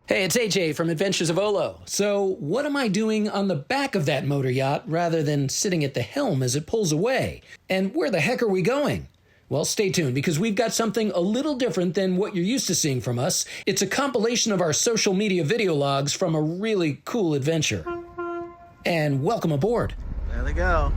Hey, it's AJ from Adventures of Olo. So, what am I doing on the back of that motor yacht rather than sitting at the helm as it pulls away? And where the heck are we going? Well, stay tuned because we've got something a little different than what you're used to seeing from us. It's a compilation of our social media video logs from a really cool adventure. And welcome aboard. There they go.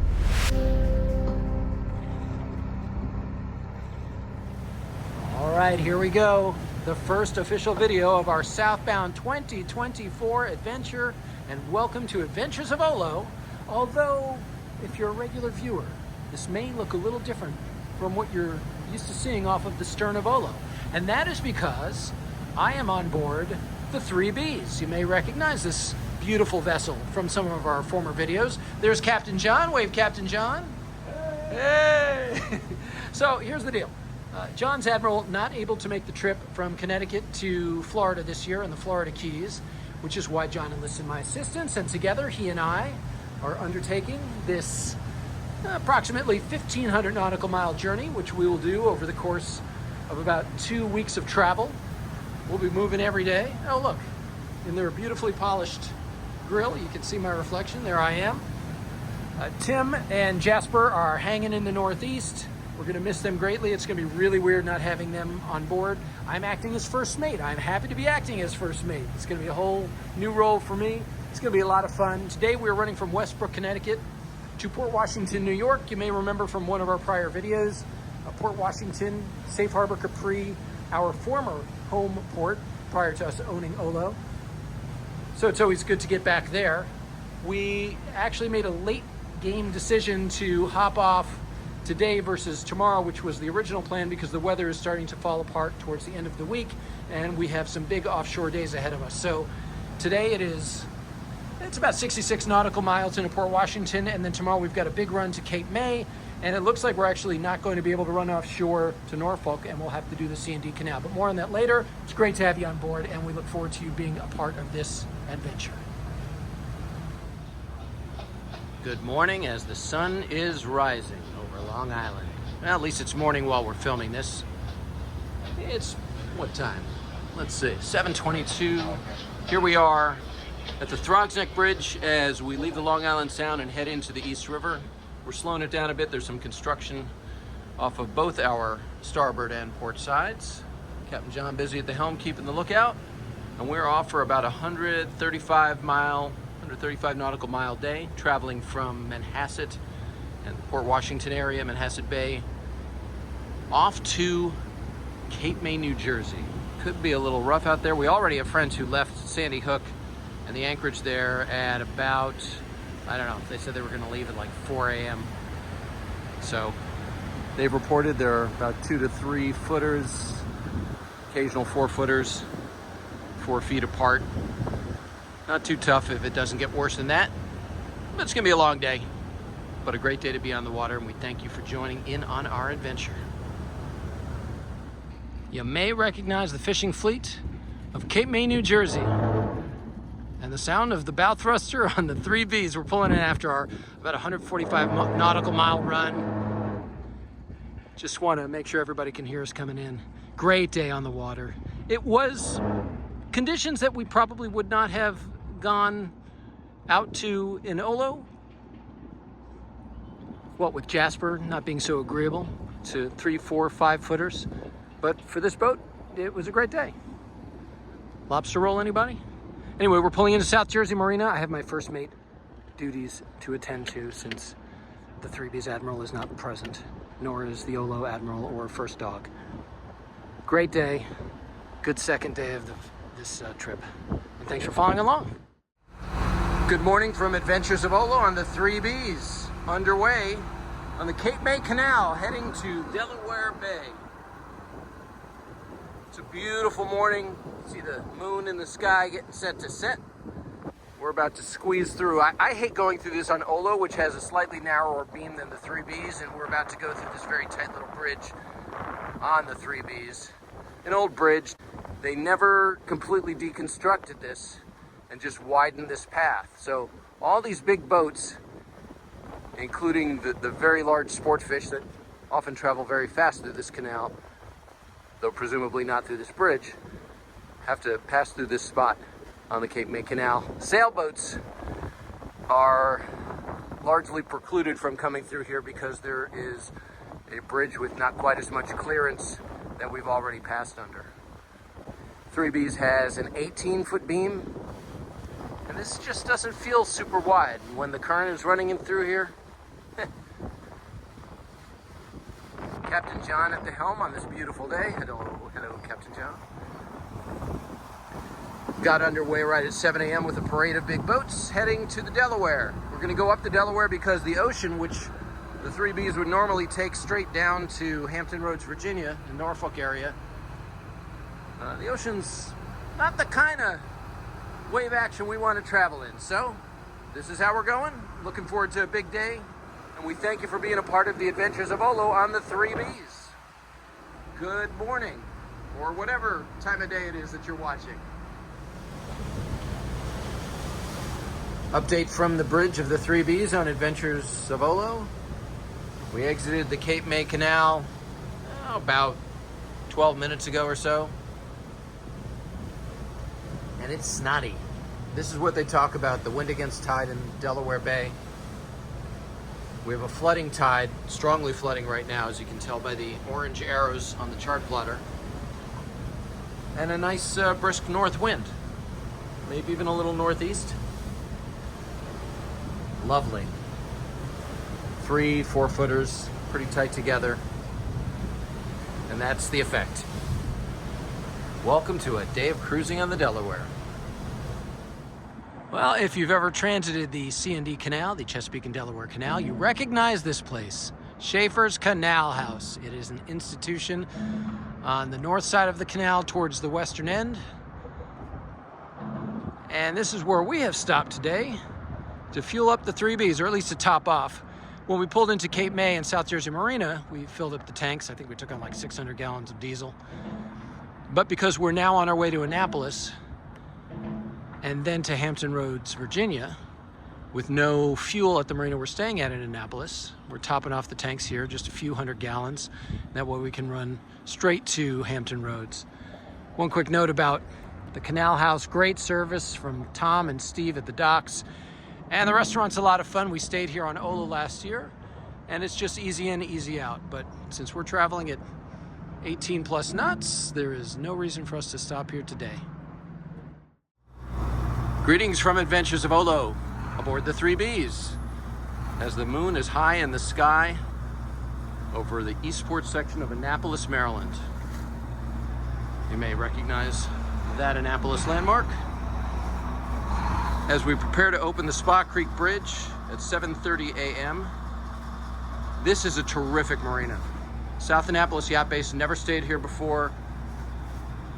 All right, here we go. The first official video of our Southbound 2024 adventure, and welcome to Adventures of Olo. Although, if you're a regular viewer, this may look a little different from what you're used to seeing off of the stern of Olo. And that is because I am on board the 3Bs. You may recognize this beautiful vessel from some of our former videos. There's Captain John. Wave, Captain John. Hey! So here's the deal. John's Admiral not able to make the trip from Connecticut to Florida this year in the Florida Keys, which is why John enlisted my assistance, and together he and I are undertaking this approximately 1,500 nautical mile journey, which we will do over the course of about 2 weeks of travel. We'll be moving every day. Oh, look, in their beautifully polished grill, you can see my reflection. There I am. Tim and Jasper are hanging in the Northeast. We're going to miss them greatly. It's going to be really weird not having them on board. I'm acting as first mate. I'm happy to be acting as first mate. It's going to be a whole new role for me. It's going to be a lot of fun. Today we're running from Westbrook, Connecticut to Port Washington, New York. You may remember from one of our prior videos, Port Washington, Safe Harbor, Capri, our former home port prior to us owning Olo. So it's always good to get back there. We actually made a late game decision to hop off today versus tomorrow, which was the original plan, because the weather is starting to fall apart towards the end of the week and we have some big offshore days ahead of us. So today it's about 66 nautical miles into Port Washington, and then tomorrow we've got a big run to Cape May, and it looks like we're actually not going to be able to run offshore to Norfolk, and we'll have to do the C&D Canal, but more on that later. It's great to have you on board, and we look forward to you being a part of this adventure. Good morning as the sun is rising over Long Island. Well, at least it's morning while we're filming this. It's what time? Let's see, 7:22. Here we are at the Throgsneck Bridge as we leave the Long Island Sound and head into the East River. We're slowing it down a bit. There's some construction off of both our starboard and port sides. Captain John busy at the helm keeping the lookout, and we're off for about 135 nautical mile day, traveling from Manhasset and the Port Washington area, Manhasset Bay, off to Cape May, New Jersey. Could be a little rough out there. We already have friends who left Sandy Hook and the anchorage there at about, I don't know, they said they were going to leave at like 4 a.m. So they've reported there are about 2 to 3 footers, occasional 4 footers, 4 feet apart. Not too tough if it doesn't get worse than that, but it's gonna be a long day, but a great day to be on the water, and we thank you for joining in on our adventure. You may recognize the fishing fleet of Cape May, New Jersey, and the sound of the bow thruster on the 3Bs. We're pulling in after our about 145 nautical mile run. Just want to make sure everybody can hear us coming in. Great day on the water. It was conditions that we probably would not have gone out to in Olo. What with Jasper not being so agreeable to 3, 4, 5 footers. But for this boat, it was a great day. Lobster roll, anybody? Anyway, we're pulling into South Jersey Marina. I have my first mate duties to attend to since the 3B's Admiral is not present, nor is the Olo Admiral or First Dog. Great day. Good second day of this trip. And thanks for following along. Good morning from Adventures of Olo on the 3Bs. Underway on the Cape May Canal, heading to Delaware Bay. It's a beautiful morning. See the moon in the sky getting set to set. We're about to squeeze through. I hate going through this on Olo, which has a slightly narrower beam than the 3Bs, and we're about to go through this very tight little bridge on the 3Bs. An old bridge. They never completely deconstructed this and just widened this path. So all these big boats, including the very large sport fish that often travel very fast through this canal, though presumably not through this bridge, have to pass through this spot on the Cape May Canal. Sailboats are largely precluded from coming through here because there is a bridge with not quite as much clearance that we've already passed under. 3B's has an 18-foot beam, and this just doesn't feel super wide. And when the current is running in through here, Captain John at the helm on this beautiful day. Hello, Captain John. Got underway right at 7 a.m. with a parade of big boats heading to the Delaware. We're going to go up the Delaware because the ocean, which the 3Bs would normally take straight down to Hampton Roads, Virginia, the Norfolk area, the ocean's not the kind of wave action we want to travel in. So this is how we're going. Looking forward to a big day. And we thank you for being a part of the Adventures of Olo on the 3Bs. Good morning, or whatever time of day it is that you're watching. Update from the bridge of the 3Bs on Adventures of Olo. We exited the Cape May Canal about 12 minutes ago or so. And it's snotty. This is what they talk about, the wind against tide in Delaware Bay. We have a flooding tide, strongly flooding right now, as you can tell by the orange arrows on the chart plotter. And a nice brisk north wind, maybe even a little northeast. Lovely. 3 4-footers, pretty tight together. And that's the effect. Welcome to a day of cruising on the Delaware. Well, if you've ever transited the C&D Canal, the Chesapeake and Delaware Canal, you recognize this place, Schaefer's Canal House. It is an institution on the north side of the canal towards the western end. And this is where we have stopped today to fuel up the 3Bs, or at least to top off. When we pulled into Cape May and South Jersey Marina, we filled up the tanks. I think we took on like 600 gallons of diesel. But because we're now on our way to Annapolis, and then to Hampton Roads, Virginia, with no fuel at the marina we're staying at in Annapolis. We're topping off the tanks here, just a few hundred gallons. That way we can run straight to Hampton Roads. One quick note about the Canal House, great service from Tom and Steve at the docks. And the restaurant's a lot of fun. We stayed here on Olo last year, and it's just easy in, easy out. But since we're traveling at 18 plus knots, there is no reason for us to stop here today. Greetings from Adventures of Olo aboard the 3Bs as the moon is high in the sky over the Eastport section of Annapolis, Maryland. You may recognize that Annapolis landmark as we prepare to open the Spa Creek Bridge at 7:30 a.m. This is a terrific marina. South Annapolis Yacht Base, never stayed here before.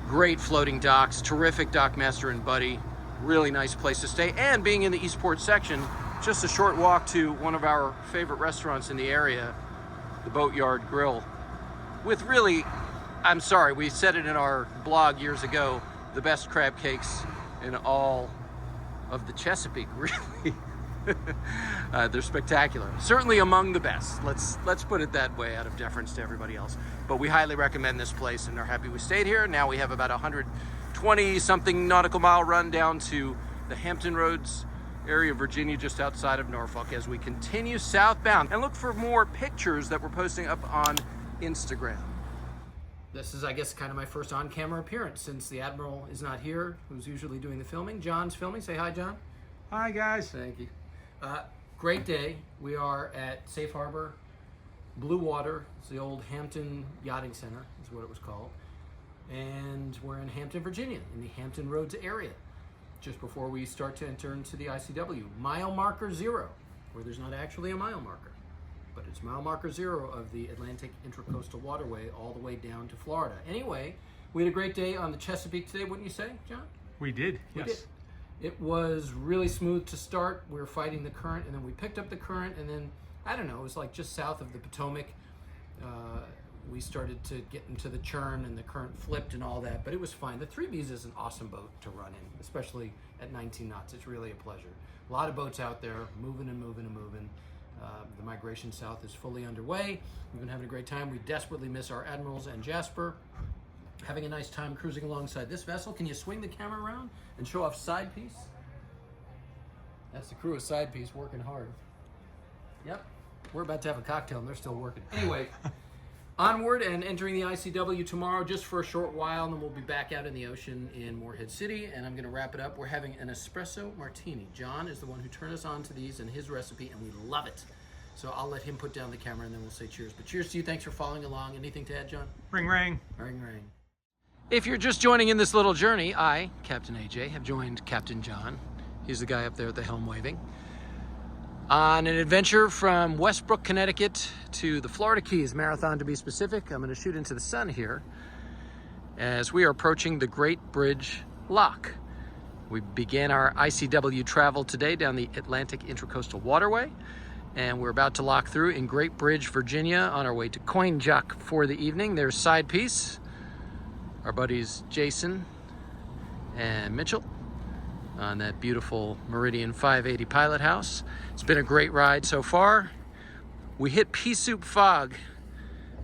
Great floating docks, terrific dock master and buddy. Really nice place to stay, and being in the Eastport section, just a short walk to one of our favorite restaurants in the area, the Boatyard Grill, with really, I'm sorry, we said it in our blog years ago, the best crab cakes in all of the Chesapeake, really. They're spectacular. Certainly among the best. Let's put it that way, out of deference to everybody else. But we highly recommend this place and are happy we stayed here. Now we have about 120-something nautical mile run down to the Hampton Roads area of Virginia, just outside of Norfolk, as we continue southbound. And look for more pictures that we're posting up on Instagram. This is, I guess, kind of my first on-camera appearance since the Admiral is not here, who's usually doing the filming. John's filming. Say hi, John. Hi, guys. Thank you. Great day. We are at Safe Harbor, Blue Water. It's the old Hampton Yachting Center, is what it was called. And we're in Hampton, Virginia, in the Hampton Roads area, just before we start to enter into the ICW. Mile marker 0, where there's not actually a mile marker, but it's mile marker 0 of the Atlantic Intracoastal Waterway all the way down to Florida. Anyway, we had a great day on the Chesapeake today, wouldn't you say, John? We did, We yes. did. It was really smooth to start. We were fighting the current, and then we picked up the current, and then, I don't know, it was like just south of the Potomac. We started to get into the churn, and the current flipped and all that, but it was fine. The 3Bs is an awesome boat to run in, especially at 19 knots. It's really a pleasure. A lot of boats out there, moving and moving and moving. The migration south is fully underway. We've been having a great time. We desperately miss our Admirals and Jasper. having a nice time cruising alongside this vessel. Can you swing the camera around and show off side piece? That's the crew of side piece working hard. Yep, we're about to have a cocktail and they're still working. Anyway, onward and entering the ICW tomorrow just for a short while, and then we'll be back out in the ocean in Morehead City, and I'm gonna wrap it up. We're having an espresso martini. John is the one who turned us on to these and his recipe, and we love it. So I'll let him put down the camera and then we'll say cheers. But cheers to you, thanks for following along. Anything to add, John? Ring, ring. Ring, ring. If you're just joining in this little journey, I, Captain A.J, have joined Captain John. He's the guy up there at the helm waving. On an adventure from Westbrook, Connecticut to the Florida Keys, Marathon to be specific. I'm going to shoot into the sun here as we are approaching the Great Bridge Lock. We began our ICW travel today down the Atlantic Intracoastal Waterway, and we're about to lock through in Great Bridge, Virginia, on our way to Coinjock for the evening. There's side piece, our buddies Jason and Mitchell on that beautiful Meridian 580 pilot house. It's been a great ride so far. We hit pea soup fog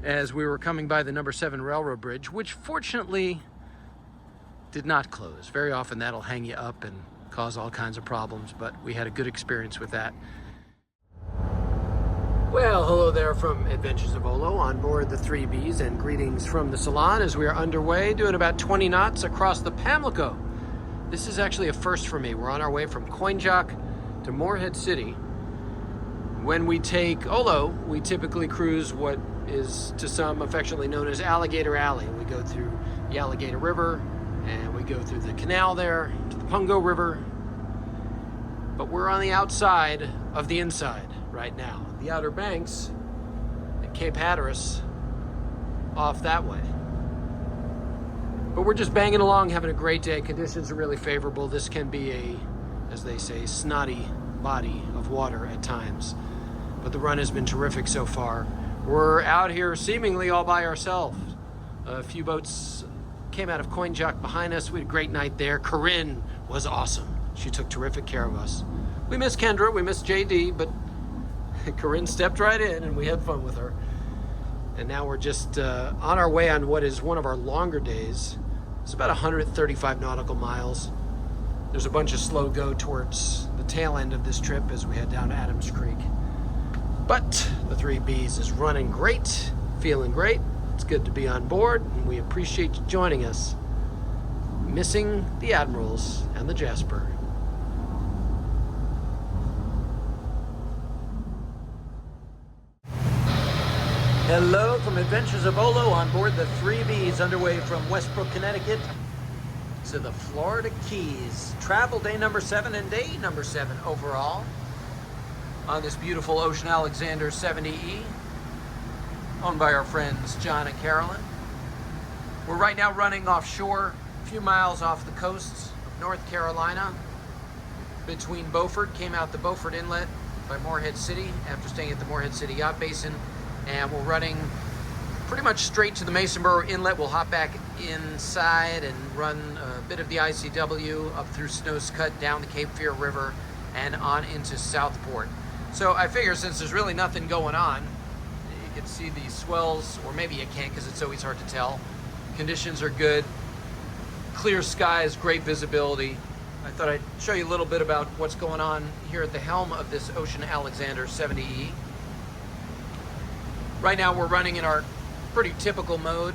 as we were coming by the number 7 railroad bridge, which fortunately did not close. Very often that'll hang you up and cause all kinds of problems, but we had a good experience with that. Well, hello there from Adventures of Olo on board the 3Bs, and greetings from the salon as we are underway doing about 20 knots across the Pamlico. This is actually a first for me. We're on our way from Coinjock to Morehead City. When we take Olo, we typically cruise what is to some affectionately known as Alligator Alley. We go through the Alligator River and we go through the Canal there to the Pungo River. But we're on the outside of the inside right now. The Outer Banks and Cape Hatteras off that way. But we're just banging along, having a great day. Conditions are really favorable. This can be a, as they say, snotty body of water at times. But the run has been terrific so far. We're out here seemingly all by ourselves. A few boats came out of Coinjock behind us. We had a great night there. Corinne was awesome. She took terrific care of us. We miss Kendra, we miss JD, but Corinne stepped right in and we had fun with her. And now we're just on our way on what is one of our longer days. It's about 135 nautical miles. There's a bunch of slow go towards the tail end of this trip as we head down to Adams Creek. But the 3Bs is running great, feeling great. It's good to be on board, and we appreciate you joining us. Missing the Admirals and the Jasper. Hello from Adventures of Olo on board the 3Bs underway from Westbrook, Connecticut to the Florida Keys. Travel day number 7 and day number 7 overall on this beautiful Ocean Alexander 70E, owned by our friends John and Carolyn. We're right now running offshore, a few miles off the coast of North Carolina, between Beaufort. Came out the Beaufort Inlet by Morehead City after staying at the Morehead City Yacht Basin, and we're running pretty much straight to the Masonboro Inlet. We'll hop back inside and run a bit of the ICW up through Snowscut, down the Cape Fear River, and on into Southport. So I figure since there's really nothing going on, you can see the swells, or maybe you can't because it's always hard to tell. Conditions are good, clear skies, great visibility. I thought I'd show you a little bit about what's going on here at the helm of this Ocean Alexander 70E. Right now we're running in our pretty typical mode.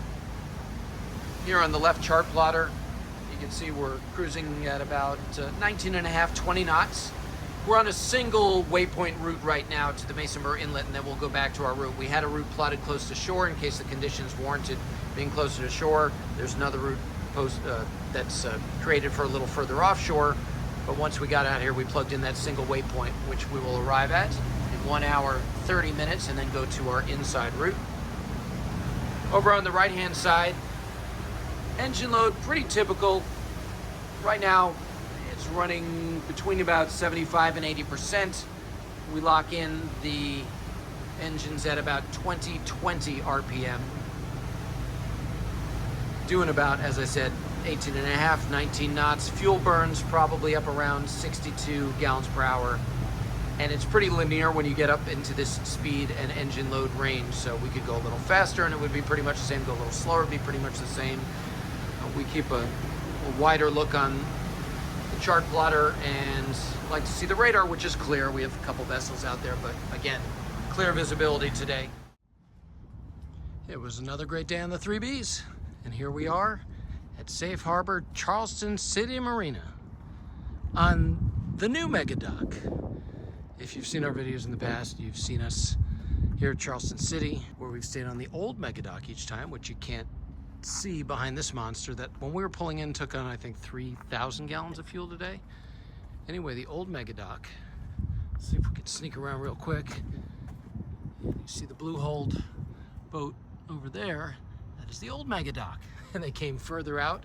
Here on the left chart plotter, you can see we're cruising at about 19.5, 20 knots. We're on a single waypoint route right now to the Masonboro Inlet, and then we'll go back to our route. We had a route plotted close to shore in case the conditions warranted being closer to shore. There's another route that's created for a little further offshore, but once we got out here, we plugged in that single waypoint, which we will arrive at in 1 hour, 30 minutes, and then go to our inside route. Over on the right-hand side, engine load, pretty typical. Right now, it's running between about 75 and 80%. We lock in the engines at about 2020 RPM. Doing about, as I said, 18.5, 19 knots. Fuel burns probably up around 62 gallons per hour. And it's pretty linear when you get up into this speed and engine load range. So we could go a little faster and it would be pretty much the same. Go a little slower, it'd be pretty much the same. we keep a wider look on the chart plotter and like to see the radar, which is clear. We have a couple vessels out there, but again, clear visibility today. It was another great day on the 3Bs, and here we are at Safe Harbor, Charleston City Marina on the new Megadock. If you've seen our videos in the past, you've seen us here at Charleston City, where we've stayed on the old Megadock each time, which you can't see behind this monster that when we were pulling in took on, I think, 3,000 gallons of fuel today. Anyway, the old Megadock. Let's see if we can sneak around real quick. You see the blue hulled boat over there. That is the old Megadock. And they came further out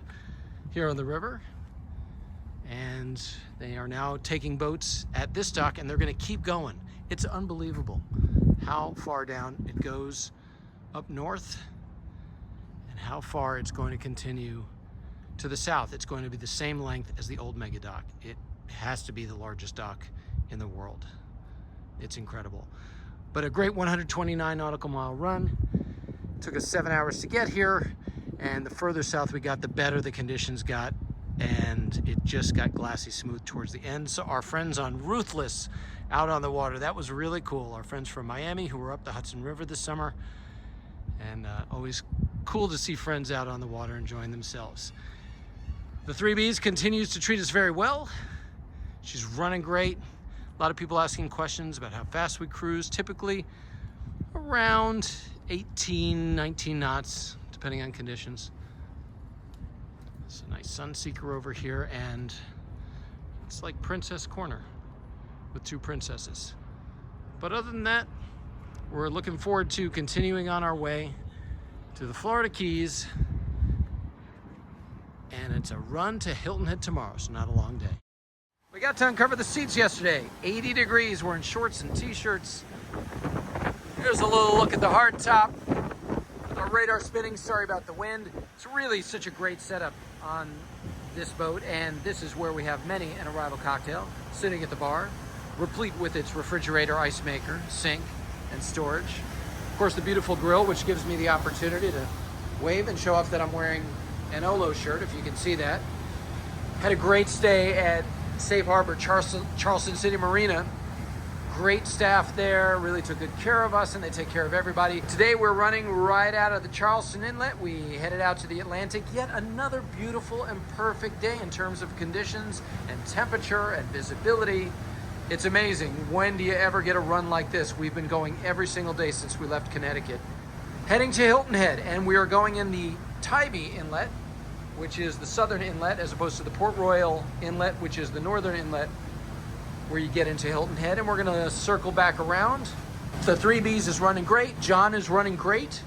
here on the river. And they are now taking boats at this dock, and they're going to keep going. It's unbelievable how far down it goes up north and how far it's going to continue to the south. It's going to be the same length as the old Megadock. It has to be the largest dock in the world. It's incredible. But a great 129 nautical mile run. It took us 7 hours to get here, and the further south we got, the better the conditions got, and it just got glassy smooth towards the end. So our friends on Ruthless out on the water, that was really cool. Our friends from Miami who were up the Hudson River this summer, and always cool to see friends out on the water enjoying themselves. The 3Bs continues to treat us very well. She's running great. A lot of people asking questions about how fast we cruise. Typically around 18, 19 knots, depending on conditions. It's a nice Sunseeker over here, and it's like Princess Corner with two princesses. But other than that, we're looking forward to continuing on our way to the Florida Keys, and it's a run to Hilton Head tomorrow, so not a long day. We got to uncover the seats yesterday. 80 degrees, we're in shorts and t-shirts. Here's a little look at the hard top. Our radar spinning, sorry about the wind. It's really such a great setup on this boat, and this is where we have many an arrival cocktail sitting at the bar, replete with its refrigerator, ice maker, sink, and storage. Of course, the beautiful grill, which gives me the opportunity to wave and show off that I'm wearing an Olo shirt, if you can see that. Had a great stay at Safe Harbor, Charleston City Marina. Great staff there, really took good care of us, and they take care of everybody. Today we're running right out of the Charleston Inlet. We headed out to the Atlantic. Yet another beautiful and perfect day in terms of conditions and temperature and visibility. It's amazing. When do you ever get a run like this? We've been going every single day since we left Connecticut. Heading to Hilton Head, and we are going in the Tybee Inlet, which is the southern inlet, as opposed to the Port Royal Inlet, which is the northern inlet, where you get into Hilton Head. And we're gonna circle back around. The 3Bs is running great. John is running great.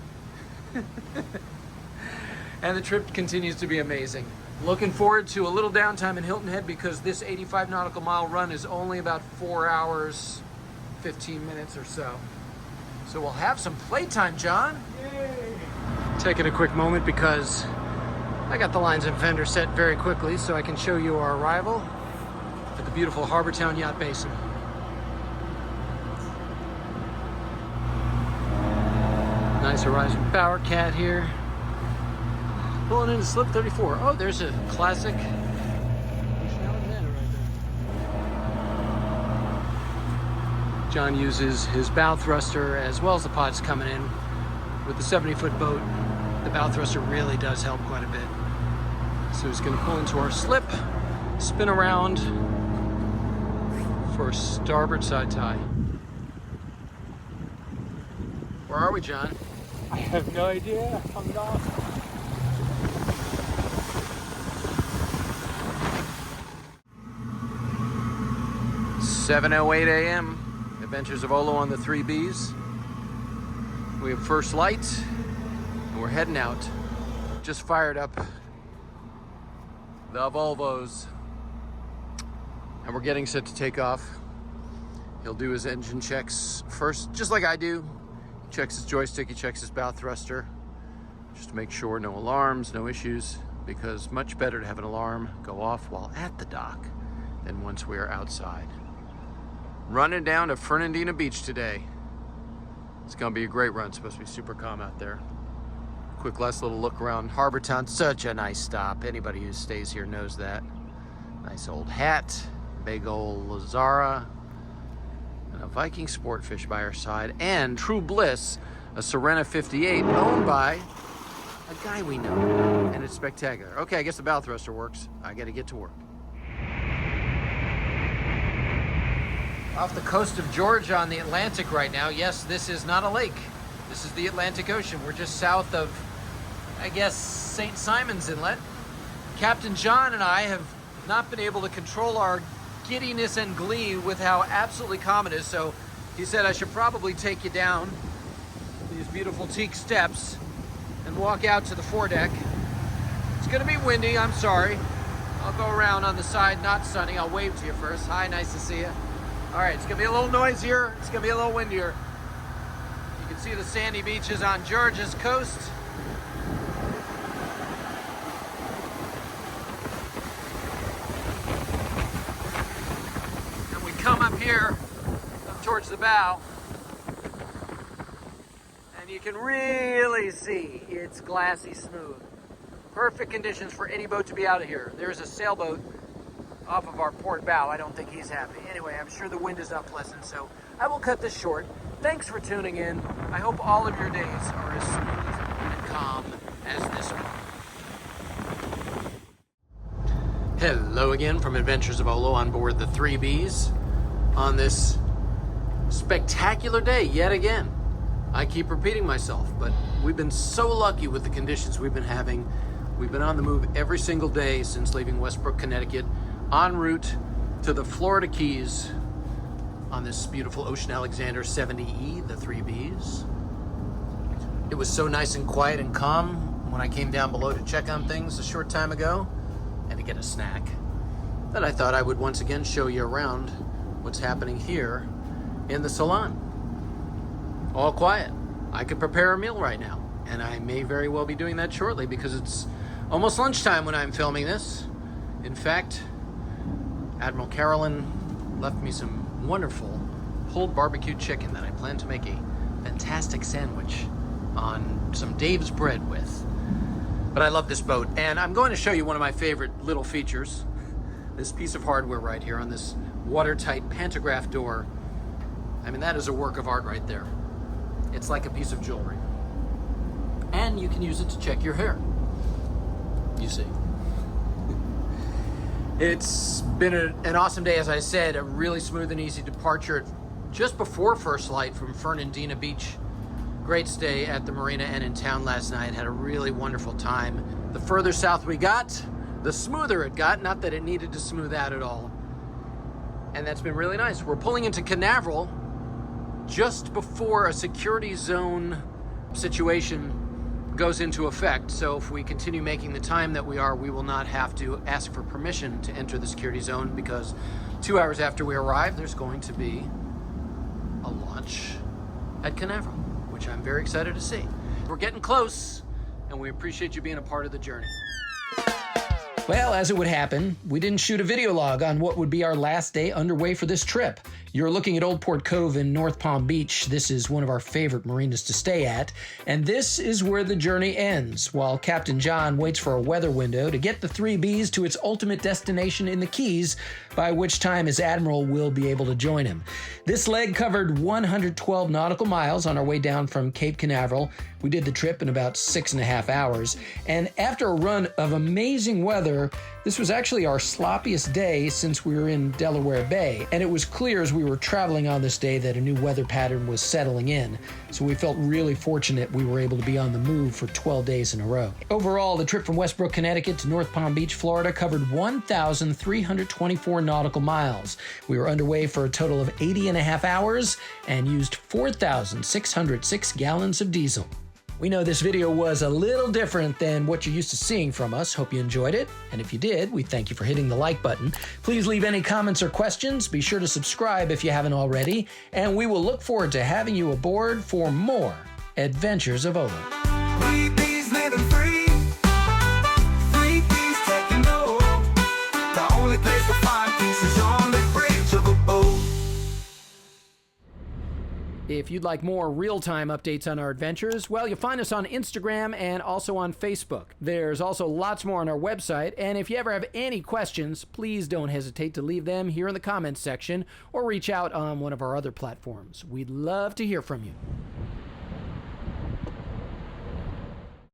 And the trip continues to be amazing. Looking forward to a little downtime in Hilton Head, because this 85 nautical mile run is only about 4 hours, 15 minutes or so. So we'll have some playtime, John. Yay. Taking a quick moment because I got the lines and fender set very quickly so I can show you our arrival at the beautiful Harbortown Yacht Basin. Nice Horizon Power Cat here. Pulling into slip 34. Oh, there's a classic John uses his bow thruster as well as the pods coming in. With the 70-foot boat, the bow thruster really does help quite a bit. So he's going to pull into our slip, spin around for starboard side tie. Where are we, John? I have no idea. I'm lost. "7:08 a.m. Adventures of Olo on the 3Bs. We have first light, and we're heading out. Just fired up the Volvos, and we're getting set to take off. He'll do his engine checks first, just like I do. He checks his joystick, he checks his bow thruster, just to make sure no alarms, no issues, because much better to have an alarm go off while at the dock than once we are outside. Running down to Fernandina Beach today. It's gonna be a great run. It's supposed to be super calm out there. Quick last little look around Harbortown. Such a nice stop. Anybody who stays here knows that. Nice old hat, big old Lazara, and a Viking Sportfish by our side, and True Bliss, a Serena 58 owned by a guy we know, and it's spectacular. Okay, I guess the bow thruster works. I gotta get to work. Off the coast of Georgia on the Atlantic right now. Yes, this is not a lake. This is the Atlantic Ocean. We're just south of, I guess, St. Simon's Inlet. Captain John and I have not been able to control our giddiness and glee with how absolutely calm it is, so he said I should probably take you down these beautiful teak steps and walk out to the foredeck. It's gonna be windy, I'm sorry. I'll go around on the side, not sunny. I'll wave to you first. Hi, nice to see you. All right, it's gonna be a little noisier. It's gonna be a little windier. You can see the sandy beaches on Georgia's coast. And we come up here, up towards the bow, and you can really see it's glassy smooth. Perfect conditions for any boat to be out of here. There's a sailboat off of our port bow. I don't think he's happy. Anyway, I'm sure the wind is not pleasant, so I will cut this short. Thanks for tuning in. I hope all of your days are as smooth and calm as this one. Hello again from Adventures of Olo on board the 3Bs on this spectacular day yet again. I keep repeating myself, but we've been so lucky with the conditions we've been having. We've been on the move every single day since leaving Westbrook, Connecticut, en route to the Florida Keys on this beautiful Ocean Alexander 70E, the 3Bs. It was so nice and quiet and calm when I came down below to check on things a short time ago and to get a snack that I thought I would once again show you around what's happening here in the salon. All quiet. I could prepare a meal right now, and I may very well be doing that shortly because it's almost lunchtime when I'm filming this. In fact, Admiral Carolyn left me some wonderful pulled barbecue chicken that I plan to make a fantastic sandwich on some Dave's bread with. But I love this boat, and I'm going to show you one of my favorite little features. This piece of hardware right here on this watertight pantograph door. I mean, that is a work of art right there. It's like a piece of jewelry. And you can use it to check your hair. You see. It's been an awesome day, as I said, a really smooth and easy departure just before first light from Fernandina Beach. Great stay at the Marina and in town last night. Had a really wonderful time. The further south we got, the smoother it got. Not that it needed to smooth out at all. And that's been really nice. We're pulling into Canaveral just before a security zone situation goes into effect. So if we continue making the time that we are, we will not have to ask for permission to enter the security zone, because 2 hours after we arrive, there's going to be a launch at Canaveral, which I'm very excited to see. We're getting close, and we appreciate you being a part of the journey. Well, as it would happen, we didn't shoot a video log on what would be our last day underway for this trip. You're looking at Old Port Cove in North Palm Beach. This is one of our favorite marinas to stay at, and this is where the journey ends, while Captain John waits for a weather window to get the 3Bs to its ultimate destination in the Keys, by which time his admiral will be able to join him. This leg covered 112 nautical miles on our way down from Cape Canaveral. We did the trip in about 6.5 hours, and after a run of amazing weather, this was actually our sloppiest day since we were in Delaware Bay, and it was clear as we were traveling on this day that a new weather pattern was settling in, so we felt really fortunate we were able to be on the move for 12 days in a row. Overall, the trip from Westbrook, Connecticut to North Palm Beach, Florida covered 1,324 nautical miles. We were underway for a total of 80.5 hours and used 4,606 gallons of diesel. We know this video was a little different than what you're used to seeing from us. Hope you enjoyed it. And if you did, we thank you for hitting the like button. Please leave any comments or questions. Be sure to subscribe if you haven't already. And we will look forward to having you aboard for more Adventures of Olo. Freebies living free. Freebies taking over. The only place to find peace is on the bridge of a boat. If you'd like more real-time updates on our adventures, well, you'll find us on Instagram and also on Facebook. There's also lots more on our website, and if you ever have any questions, please don't hesitate to leave them here in the comments section or reach out on one of our other platforms. We'd love to hear from you.